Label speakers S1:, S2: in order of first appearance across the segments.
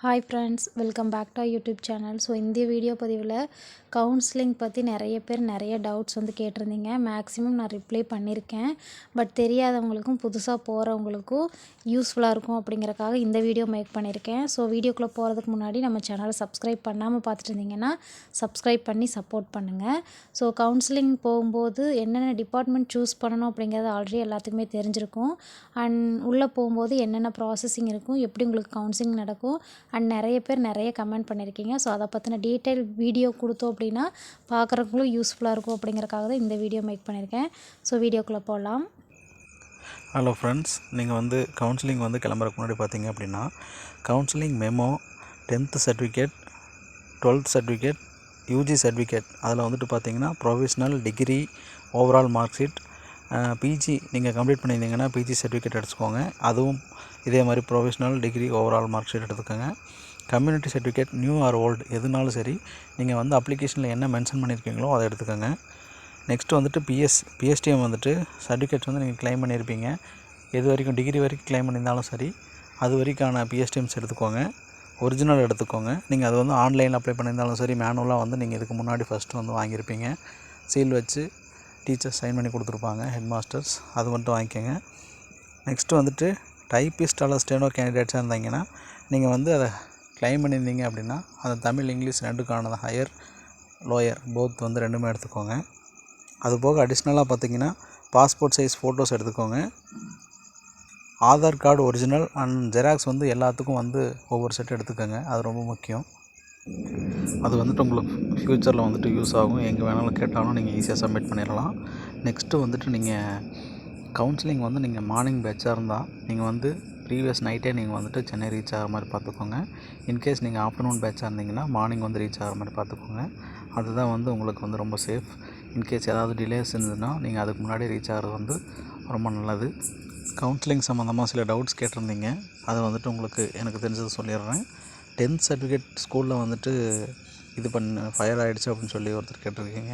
S1: Hi friends, welcome back to YouTube channel. So இந்த வீடியோ பதிவில் கவுன்சிலிங் பற்றி நிறைய பேர் நிறைய டவுட்ஸ் கேட்டிருந்தீங்க. மேக்ஸிமம் நான் ரிப்ளை பண்ணியிருக்கேன். பட் தெரியாதவங்களுக்கும் புதுசாக போகிறவங்களுக்கும் யூஸ்ஃபுல்லாக இருக்கும் அப்படிங்கிறக்காக இந்த வீடியோ மேக் பண்ணியிருக்கேன். ஸோ வீடியோக்குள்ளே போகிறதுக்கு முன்னாடி நம்ம சேனலை சப்ஸ்கிரைப் பண்ணாமல் பார்த்துட்டு இருந்தீங்கன்னா சப்ஸ்கிரைப் பண்ணி சப்போர்ட் பண்ணுங்கள். ஸோ கவுன்சிலிங் போகும்போது என்னென்ன டிபார்ட்மெண்ட் சூஸ் பண்ணணும் அப்படிங்கிறது ஆல்ரெடி எல்லாத்துக்குமே தெரிஞ்சிருக்கும். அண்ட் உள்ளே போகும்போது என்னென்ன ப்ராசஸிங் இருக்கும், எப்படி உங்களுக்கு கவுன்சிலிங் நடக்கும், அண்ட் நிறைய பேர் நிறைய கமெண்ட் பண்ணியிருக்கீங்க. ஸோ அதை பற்றின டீட்டெயில் வீடியோ கொடுத்தோம் அப்படின்னா பார்க்குறவங்களும் யூஸ்ஃபுல்லாக இருக்கும் அப்படிங்கிறக்காக தான் இந்த வீடியோ மேக் பண்ணியிருக்கேன். ஸோ வீடியோக்குள்ளே போகலாம்.
S2: ஹலோ ஃப்ரெண்ட்ஸ், நீங்கள் கவுன்சிலிங் கிளம்புறதுக்கு முன்னாடி பார்த்தீங்க அப்படின்னா counselling memo, 10th certificate, 12th certificate, UG certificate, அதில் பார்த்தீங்கன்னா provisional, degree, overall mark sheet, PG நீங்கள் கம்ப்ளீட் பண்ணியிருந்தீங்கன்னா பிஜி சர்டிஃபிகேட் எடுத்துக்கோங்க. அதுவும் இதே மாதிரி provisional, degree, overall mark sheet எடுத்துக்கோங்க. Community certificate new or old எதுனாலும் சரி, நீங்கள் அப்ளிகேஷனில் என்ன மென்ஷன் பண்ணியிருக்கீங்களோ அதை எடுத்துக்கோங்க. நெக்ஸ்ட்டு பிஎஸ்டிஎம் சர்டிஃபிகேட்ஸ் நீங்கள் க்ளைம் பண்ணியிருப்பீங்க. எது வரைக்கும் டிகிரி வரைக்கும் க்ளைம் பண்ணியிருந்தாலும் சரி, அது வரைக்கான பிஎஸ்டிஎம்ஸ் எடுத்துக்கோங்க. ஒரிஜினல் எடுத்துக்கோங்க. நீங்கள் அது ஆன்லைனில் அப்ளை பண்ணியிருந்தாலும் சரி, மேனுவலாக நீங்கள் இதுக்கு முன்னாடி ஃபஸ்ட்டு வாங்கியிருப்பீங்க. சீல் வச்சு டீச்சர்ஸ் சைன் பண்ணி கொடுத்துருப்பாங்க, ஹெட் மாஸ்டர்ஸ், அது மட்டும் வாங்கிக்கோங்க. நெக்ஸ்ட்டு டைப்பிஸ்ட் அல்லது ஸ்டெனோ கேண்டிடேட்ஸாக இருந்தாங்கன்னா நீங்கள் அதை க்ளைம் பண்ணியிருந்தீங்க அப்படின்னா அந்த தமிழ், இங்கிலீஷ் ரெண்டுக்கானது ஹையர், லோயர் போத் ரெண்டுமே எடுத்துக்கோங்க. அது போக அடிஷ்னலாக பார்த்தீங்கன்னா பாஸ்போர்ட் சைஸ் ஃபோட்டோஸ் எடுத்துக்கோங்க. Aadhaar card original and xerox எல்லாத்துக்கும் ஒவ்வொரு செட் எடுத்துக்கோங்க. அது ரொம்ப முக்கியம். அது உங்களுக்கு ஃப்யூச்சரில் யூஸ் ஆகும். எங்கே வேணாலும் கேட்டாலும் நீங்கள் ஈஸியாக சப்மிட் பண்ணிடலாம். நெக்ஸ்ட்டு நீங்கள் கவுன்சிலிங் நீங்கள் மார்னிங் பேட்சாக இருந்தால் நீங்கள் ப்ரீவியஸ் நைட்டே நீங்கள் சென்னை ரீச் ஆகிற மாதிரி பார்த்துக்கோங்க. இன்கேஸ் நீங்கள் ஆஃப்டர்நூன் பேட்சாக இருந்தீங்கன்னா மார்னிங் ரீச் ஆகிற மாதிரி பார்த்துக்கோங்க. அதுதான் உங்களுக்கு ரொம்ப சேஃப். இன்கேஸ் ஏதாவது டிலேஸ் இருந்ததுன்னா நீங்கள் அதுக்கு முன்னாடி ரீச் ஆகிறது ரொம்ப நல்லது. கவுன்சிலிங் சம்மந்தமாக சில டவுட்ஸ் கேட்டிருந்தீங்க. அதை உங்களுக்கு எனக்கு தெரிஞ்சதை சொல்லிடுறேன். 10th சர்டிஃபிகேட் ஸ்கூலில் இது ஃபயர் ஆகிடுச்சு அப்படின்னு சொல்லி ஒருத்தர் கேட்டிருக்கீங்க.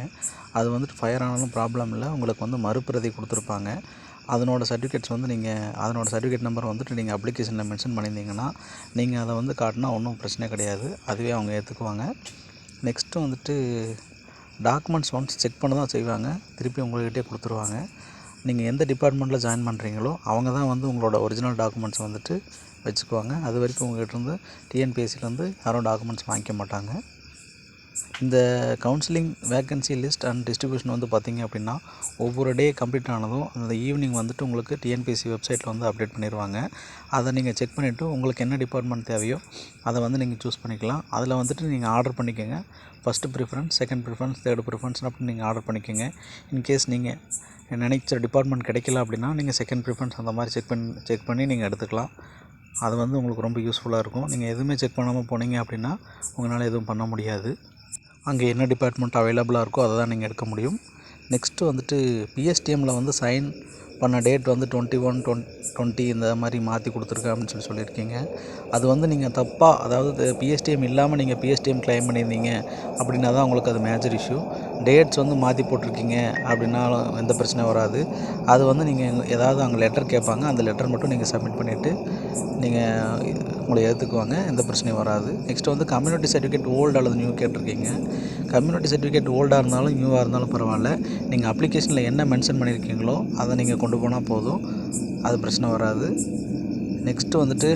S2: அது ஃபயர் ஆனாலும் ப்ராப்ளம் இல்லை. உங்களுக்கு மறுபிரதி கொடுத்துருப்பாங்க. அதனோட சர்டிஃபிகேட்ஸ் அதனோட சர்டிஃபிகேட் நம்பர் நீங்கள் அப்ளிகேஷனில் மென்ஷன் பண்ணியிருந்தீங்கன்னா நீங்கள் அதை காட்டினா ஒன்றும் பிரச்சனை கிடையாது. அதுவே அவங்க ஏற்றுக்குவாங்க. நெக்ஸ்ட்டு டாக்குமெண்ட்ஸ் ஒன்ஸ் செக் பண்ண தான் செய்வாங்க. திருப்பி உங்கள்கிட்டே கொடுத்துருவாங்க. நீங்கள் எந்த டிபார்ட்மெண்ட்டில் ஜாயின் பண்ணுறீங்களோ அவங்க தான் உங்களோட ஒரிஜினல் டாக்குமெண்ட்ஸ் வச்சுக்குவாங்க. அது வரைக்கும் உங்கள்கிட்ட டிஎன்பிஎஸ்சிலேருந்து யாரும் டாக்குமெண்ட்ஸ் வாங்கிக்க மாட்டாங்க. இந்த counselling vacancy list and distribution பார்த்திங்க அப்படின்னா ஒவ்வொரு டே கம்ப்ளீட் ஆனதும் அந்த ஈவினிங் உங்களுக்கு டிஎன்பிஎஸ்சி வெப்சைட்டில் அப்டேட் பண்ணிடுவாங்க. அதை நீங்கள் செக் பண்ணிவிட்டு உங்களுக்கு என்ன டிபார்ட்மெண்ட் தேவையோ அதை நீங்கள் சூஸ் பண்ணிக்கலாம். அதில் நீங்கள் ஆர்டர் பண்ணிக்கோங்க. First preference, second preference, third preference அப்படின்னு நீங்கள் ஆர்டர் பண்ணிக்கோங்க. இன்கேஸ் நீங்கள் நினைச்ச டிபார்ட்மெண்ட் கிடைக்கல அப்படின்னா நீங்கள் செகண்ட் ப்ரிஃபரன்ஸ் அந்த மாதிரி செக் பண்ணி நீங்கள் எடுத்துக்கலாம். அது உங்களுக்கு ரொம்ப யூஸ்ஃபுல்லாக இருக்கும். நீங்கள் எதுவுமே செக் பண்ணாமல் போனீங்க அப்படின்னா உங்களால் எதுவும் பண்ண முடியாது. அங்கே என்ன டிபார்ட்மெண்ட் அவைலபிளாக இருக்கோ அதை தான் நீங்கள் எடுக்க முடியும். நெக்ஸ்ட்டு பிஎஸ்டிஎம்மில் சைன் பண்ண டேட் 21/20 இந்த மாதிரி மாற்றி கொடுத்துருக்கேன் அப்படின்னு சொல்லியிருக்கீங்க. அது நீங்கள் தப்பாக, அதாவது பிஎஸ்டிஎம் இல்லாமல் நீங்கள் பிஎஸ்டிஎம் க்ளைம் பண்ணியிருந்தீங்க அப்படின்னா தான் உங்களுக்கு அது மேஜர் இஷ்யூ. டேட்ஸ் மாற்றி போட்டிருக்கீங்க அப்படின்னாலும் எந்த பிரச்சனையும் வராது. அது நீங்கள் ஏதாவது அங்கே லெட்டர் கேட்பாங்க. அந்த லெட்டர் மட்டும் நீங்கள் சப்மிட் பண்ணிவிட்டு நீங்கள் உங்களை ஏற்றுக்குவாங்க. எந்த பிரச்சனையும் வராது. நெக்ஸ்ட்டு கம்யூனிட்டி சர்டிஃபிகேட் ஓல்டு அல்லது நியூ கேட்டிருக்கீங்க. கம்யூனிட்டி சர்டிஃபிகேட் ஓல்டாக இருந்தாலும் நியூவாக இருந்தாலும் பரவாயில்ல. நீங்கள் அப்ளிகேஷனில் என்ன மென்ஷன் பண்ணியிருக்கீங்களோ அதை நீங்கள் கொண்டு போனால் போதும். அது பிரச்சனை வராது. நெக்ஸ்ட்டு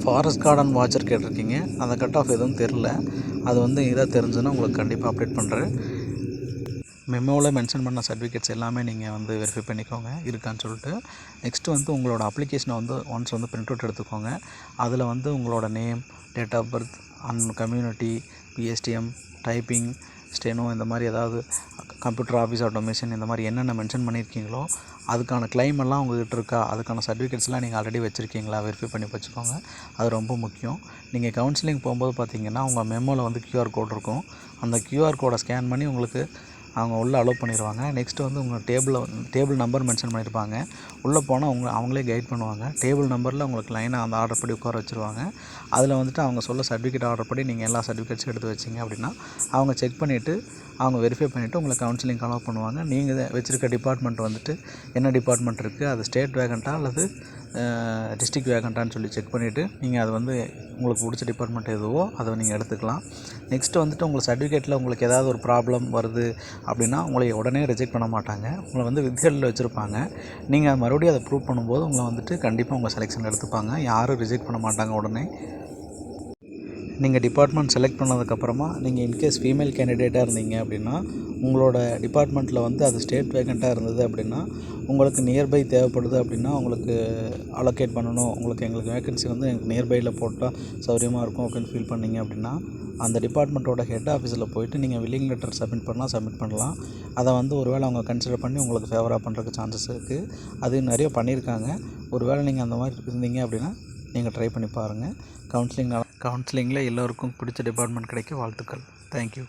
S2: ஃபாரஸ்ட் கார்டன் வாட்சர் கேட்டிருக்கீங்க. அந்த கட் ஆஃப் எதுவும் தெரில. அது இதாக தெரிஞ்சுன்னா உங்களுக்கு கண்டிப்பாக அப்டேட் பண்ணுறேன். மெமோவில் மென்ஷன் பண்ண சர்டிஃபிகேட்ஸ் எல்லாமே நீங்கள் வெரிஃபை பண்ணிக்கோங்க இருக்கான்னு சொல்லிட்டு. நெக்ஸ்ட்டு உங்களோட அப்ளிகேஷனை ஒன்ஸ் பிரிண்ட் அவுட் எடுத்துக்கோங்க. அதில் உங்களோட name, date of birth and community, PSTM, typing, steno இந்த மாதிரி ஏதாவது கம்ப்யூட்டர் ஆஃபீஸ் ஆட்டோமேஷன் இந்த மாதிரி என்னென்ன மென்ஷன் பண்ணியிருக்கீங்களோ அதுக்கான கிளைம் எல்லாம் உங்கள்கிட்ட இருக்கா, அதுக்கான சர்டிஃபிகேட்ஸ்லாம் நீங்கள் ஆல்ரெடி வச்சுருக்கீங்களா வெரிஃபை பண்ணி வச்சுக்கோங்க. அது ரொம்ப முக்கியம். நீங்கள் கவுன்சிலிங் போகும்போது பார்த்தீங்கன்னா உங்கள் மெமோவில் கியூஆர் கோட் இருக்கும். அந்த கியூஆர் கோடை ஸ்கேன் பண்ணி உங்களுக்கு அவங்க உள்ளே அலோவ் பண்ணிடுவாங்க. நெக்ஸ்ட்டு உங்கள் டேபிள் நம்பர் மென்ஷன் பண்ணியிருப்பாங்க. உள்ளே போனால் அவங்களே கைட் பண்ணுவாங்க. டேபிள் நம்பரில் உங்களுக்கு லைனாக அந்த ஆர்டர் படி உட்கார வச்சுருவாங்க. அதில் அவங்க சொல்ல சர்டிஃபிகேட் ஆர்டர் படி நீங்கள் எல்லா சர்டிஃபிகேட்ஸும் எடுத்து வச்சிங்க அப்படின்னா அவங்க செக் பண்ணிவிட்டு அவங்க வெரிஃபை பண்ணிவிட்டு உங்களை கவுன்சிலிங் அலோவ் பண்ணுவாங்க. நீங்கள் வச்சுருக்க டிபார்ட்மெண்ட் என்ன டிபார்ட்மெண்ட் இருக்குது, அது ஸ்டேட் வேகண்ட்டாக அல்லது டிஸ்ட்ரிக்ட் வேகண்டான்னு சொல்லி செக் பண்ணிவிட்டு நீங்கள் அது வந்து உங்களுக்கு பிடிச்ச டிபார்ட்மெண்ட் எதுவோ அதை நீங்கள் எடுத்துக்கலாம். நெக்ஸ்ட்டு வந்துட்டு உங்கள் சர்டிஃபிகேட்டில் உங்களுக்கு ஏதாவது ஒரு ப்ராப்ளம் வருது அப்படின்னா உங்களை உடனே ரிஜெக்ட் பண்ண மாட்டாங்க. உங்களை வந்து வித்ஹெல்டில் வச்சுருப்பாங்க. நீங்கள் மறுபடியும் அதை ப்ரூவ் பண்ணும்போது உங்களை வந்துட்டு கண்டிப்பாக உங்கள் செலெக்ஷன் எடுத்துப்பாங்க. யாரும் ரிஜெக்ட் பண்ண மாட்டாங்க உடனே. நீங்கள் டிபார்ட்மெண்ட் செலக்ட் பண்ணதுக்கப்புறமா நீங்கள் இன்கேஸ் ஃபீமேல் கேண்டிடேட்டாக இருந்தீங்க அப்படின்னா உங்களோட டிபார்ட்மெண்ட்டில் வந்து அது ஸ்டேட் வேகண்ட்டாக இருந்தது அப்படின்னா உங்களுக்கு நியர்பை தேவைப்படுது அப்படின்னா உங்களுக்கு அலோகேட் பண்ணணும், எங்களுக்கு வேகன்சி வந்து எனக்கு நியர்பையில் போட்டால் சௌகரியமாக இருக்கும் அப்படின்னு ஃபீல் பண்ணிங்க அப்படின்னா அந்த டிபார்ட்மெண்ட்டோட ஹெட் ஆஃபீஸில் போயிட்டு நீங்கள் வில்லிங் லெட்டர் சப்மிட் பண்ணலாம். அதை வந்து ஒரு வேளை அவங்க கன்சிடர் பண்ணி உங்களுக்கு ஃபேவராக பண்ணுறதுக்கு சான்சஸ் இருக்குது. அது நிறைய பண்ணியிருக்காங்க. ஒரு வேளை நீங்கள் அந்த மாதிரி இருந்தீங்க அப்படின்னா நீங்கள் ட்ரை பண்ணி பாருங்கள். கவுன்சிலிங்கில் எல்லோருக்கும் பிடிச்ச டிபார்ட்மெண்ட் கிடைக்க வாழ்த்துக்கள். தேங்க்யூ.